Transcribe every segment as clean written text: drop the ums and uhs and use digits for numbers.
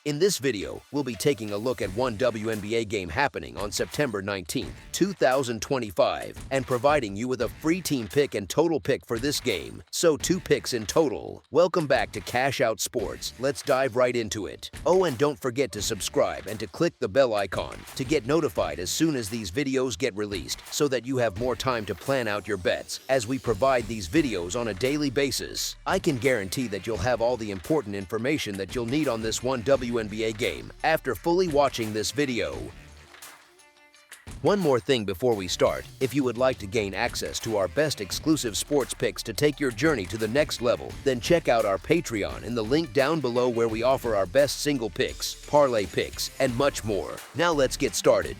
In this video, we'll be taking a look at one WNBA game happening on September 19, 2025, and providing you with a free team pick and total pick for this game, so 2 picks in total. Welcome back to Cash Out Sports. Let's dive right into it. Oh, and don't forget to subscribe and to click the bell icon to get notified as soon as these videos get released, so that you have more time to plan out your bets as we provide these videos on a daily basis. I can guarantee that you'll have all the important information that you'll need on this one WNBA game after fully watching this video. One more thing before we start. If you would like to gain access to our best exclusive sports picks to take your journey to the next level, then check out our Patreon in the link down below, where we offer our best single picks, parlay picks, and much more. Now let's get started.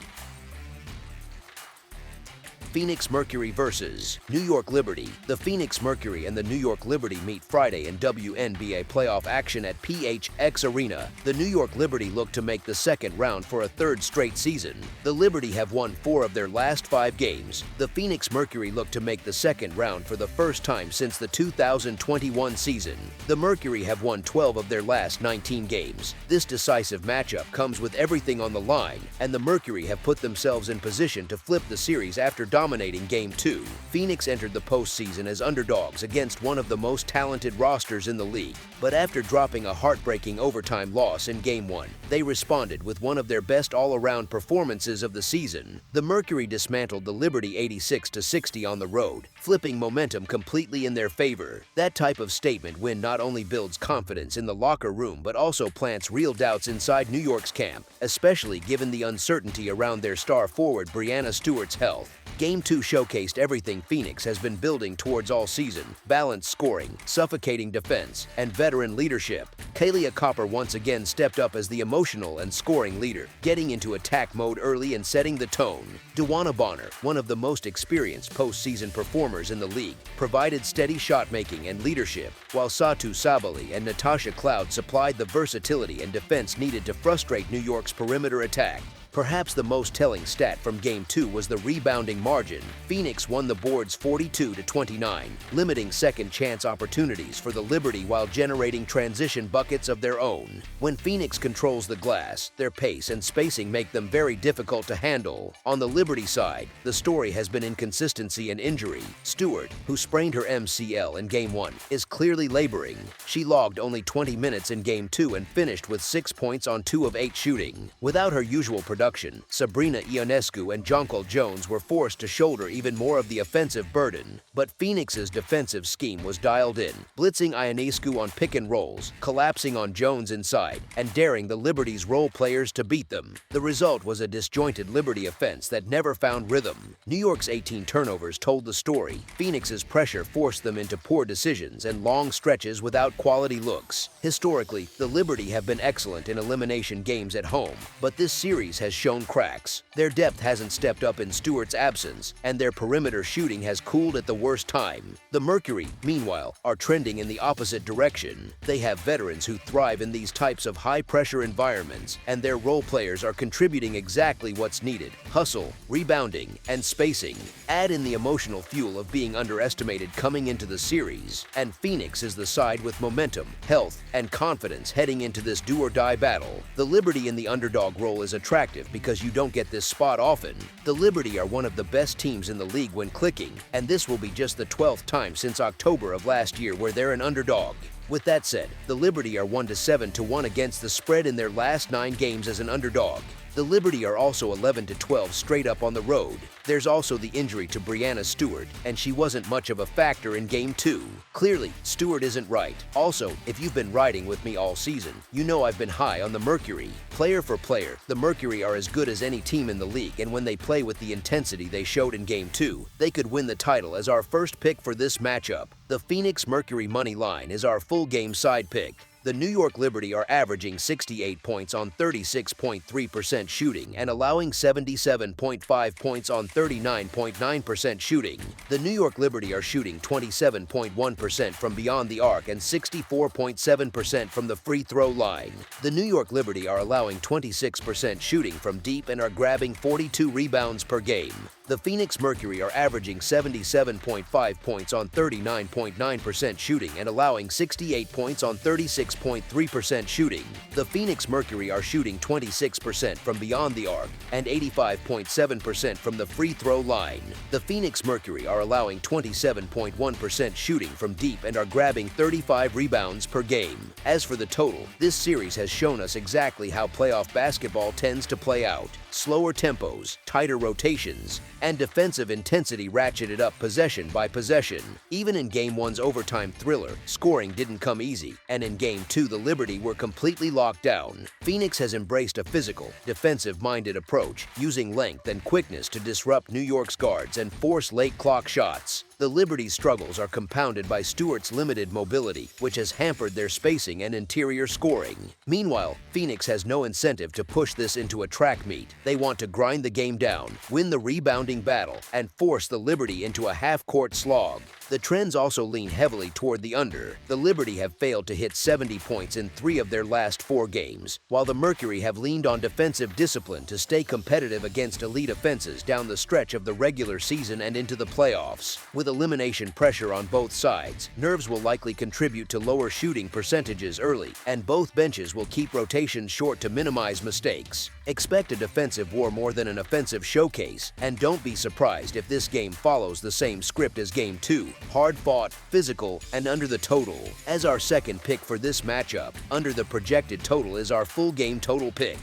Phoenix Mercury versus New York Liberty. The Phoenix Mercury and the New York Liberty meet Friday in WNBA playoff action at PHX Arena. The New York Liberty look to make the second round for a third straight season. The Liberty have won 4 of their last 5 games. The Phoenix Mercury look to make the second round for the first time since the 2021 season. The Mercury have won 12 of their last 19 games. This decisive matchup comes with everything on the line, and the Mercury have put themselves in position to flip the series after dominating Game 2. Phoenix entered the postseason as underdogs against one of the most talented rosters in the league, but after dropping a heartbreaking overtime loss in Game 1, they responded with one of their best all-around performances of the season. The Mercury dismantled the Liberty 86-60 on the road, flipping momentum completely in their favor. That type of statement win not only builds confidence in the locker room but also plants real doubts inside New York's camp, especially given the uncertainty around their star forward Breanna Stewart's health. Game 2 showcased everything Phoenix has been building towards all season: balanced scoring, suffocating defense, and veteran leadership. Kahleah Copper once again stepped up as the emotional and scoring leader, getting into attack mode early and setting the tone. DeWanna Bonner, one of the most experienced postseason performers in the league, provided steady shot-making and leadership, while Satou Sabally and Natasha Cloud supplied the versatility and defense needed to frustrate New York's perimeter attack. Perhaps the most telling stat from Game 2 was the rebounding margin. Phoenix won the boards 42-29, limiting second-chance opportunities for the Liberty while generating transition buckets of their own. When Phoenix controls the glass, their pace and spacing make them very difficult to handle. On the Liberty side, the story has been inconsistency and injury. Stewart, who sprained her MCL in Game 1, is clearly laboring. She logged only 20 minutes in Game 2 and finished with 6 points on 2 of 8 shooting. Without her usual production, Sabrina Ionescu and Jonquel Jones were forced to shoulder even more of the offensive burden. But Phoenix's defensive scheme was dialed in, blitzing Ionescu on pick and rolls, collapsing on Jones inside, and daring the Liberty's role players to beat them. The result was a disjointed Liberty offense that never found rhythm. New York's 18 turnovers told the story. Phoenix's pressure forced them into poor decisions and long stretches without quality looks. Historically, the Liberty have been excellent in elimination games at home, but this series has shown cracks. Their depth hasn't stepped up in Stewart's absence, and their perimeter shooting has cooled at the worst time. The Mercury, meanwhile, are trending in the opposite direction. They have veterans who thrive in these types of high-pressure environments, and their role players are contributing exactly what's needed: hustle, rebounding, and spacing. Add in the emotional fuel of being underestimated coming into the series, and Phoenix is the side with momentum, health, and confidence heading into this do-or-die battle. The Liberty in the underdog role is attractive because you don't get this spot often. The Liberty are one of the best teams in the league when clicking, and this will be just the 12th time since October of last year where they're an underdog. With that said, the Liberty are 1-7-1 against the spread in their last 9 games as an underdog. The Liberty are also 11-12 straight up on the road. There's also the injury to Breanna Stewart, and she wasn't much of a factor in Game 2. Clearly, Stewart isn't right. Also, if you've been riding with me all season, you know I've been high on the Mercury. Player for player, the Mercury are as good as any team in the league, and when they play with the intensity they showed in Game 2, they could win the title as our first pick for this matchup. The Phoenix Mercury money line is our full game side pick. The New York Liberty are averaging 68 points on 36.3% shooting and allowing 77.5 points on 39.9% shooting. The New York Liberty are shooting 27.1% from beyond the arc and 64.7% from the free throw line. The New York Liberty are allowing 26% shooting from deep and are grabbing 42 rebounds per game. The Phoenix Mercury are averaging 77.5 points on 39.9% shooting and allowing 68 points on 36.3% shooting. The Phoenix Mercury are shooting 26% from beyond the arc and 85.7% from the free throw line. The Phoenix Mercury are allowing 27.1% shooting from deep and are grabbing 35 rebounds per game. As for the total, this series has shown us exactly how playoff basketball tends to play out. Slower tempos, tighter rotations, and defensive intensity ratcheted up possession by possession. Even in Game 1's overtime thriller, scoring didn't come easy, and in Game 2 the Liberty were completely locked down. Phoenix has embraced a physical, defensive-minded approach, using length and quickness to disrupt New York's guards and force late clock shots. The Liberty's struggles are compounded by Stewart's limited mobility, which has hampered their spacing and interior scoring. Meanwhile, Phoenix has no incentive to push this into a track meet. They want to grind the game down, win the rebounding battle, and force the Liberty into a half-court slog. The trends also lean heavily toward the under. The Liberty have failed to hit 70 points in 3 of their last 4 games, while the Mercury have leaned on defensive discipline to stay competitive against elite offenses down the stretch of the regular season and into the playoffs. With elimination pressure on both sides, nerves will likely contribute to lower shooting percentages early, and both benches will keep rotations short to minimize mistakes. Expect a defensive war more than an offensive showcase, and don't be surprised if this game follows the same script as Game 2. Hard-fought, physical, and under the total. As our second pick for this matchup, under the projected total is our full game total pick.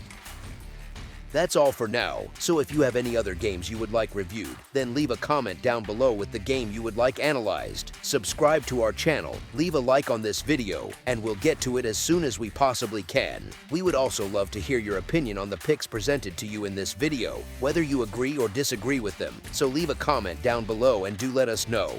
That's all for now, so if you have any other games you would like reviewed, then leave a comment down below with the game you would like analyzed. Subscribe to our channel, leave a like on this video, and we'll get to it as soon as we possibly can. We would also love to hear your opinion on the picks presented to you in this video, whether you agree or disagree with them, so leave a comment down below and do let us know.